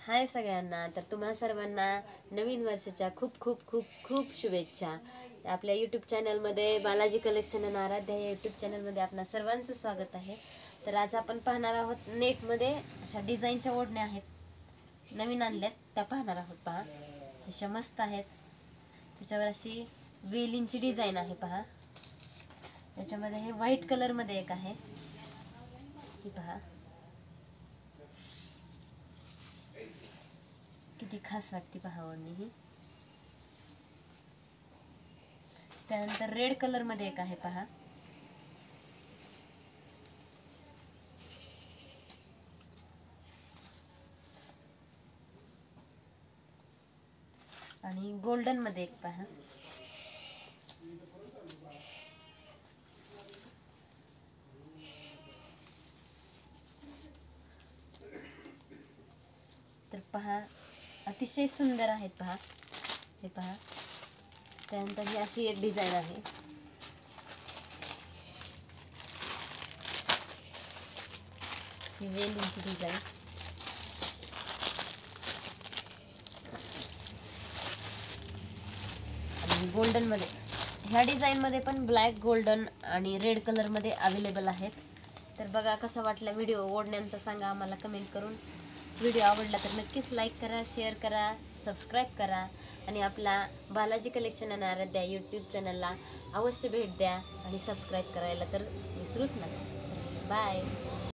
हाय सगळ्यांना. तर तुम्हा सर्वांना नवीन वर्षाच्या खूप खूप खूप खूप शुभेच्छा. आपल्या यूट्यूब चॅनलमध्ये बालाजी कलेक्शन आणि आराध्या या यूट्यूब चॅनलमध्ये आपणा सर्वांचं स्वागत आहे. तर आज आपण पाहणार आहोत नेटमध्ये अशा डिझाईनच्या ओढण्या आहेत, नवीन आणल्यात त्या पाहणार आहोत. पहा अशा मस्त आहेत. त्याच्यावर अशी वेलींची डिझाईन आहे. पहा त्याच्यामध्ये हे व्हाईट कलरमध्ये एक आहे, ही पहा किती खास वाटते पहा ओढणी ही. त्यानंतर रेड कलर मध्ये एक आहे पहा, आणि गोल्डन मध्ये एक पहा. तर पहा अतिशय सुंदर आहेत पहा, हे पहा. त्यानंतर ही अशी एक डिझाईन आहे, ही वेलींची डिझाईन. आणि गोल्डन मध्ये, ह्या डिझाईन मध्ये पण ब्लॅक, गोल्डन आणि रेड कलर मध्ये अवेलेबल आहेत. तर बघा कसा वाटला व्हिडिओ ओढण्यांचा सांगा आम्हाला कमेंट करून. व्हिडिओ आवडला तर नक्कीच लाईक करा, शेअर करा, सबस्क्राईब करा आणि आपला बालाजी कलेक्शन आणि आराध्या यूट्यूब चॅनलला अवश्य भेट द्या आणि सबस्क्राईब करायला तर विसरूच नका. बाय.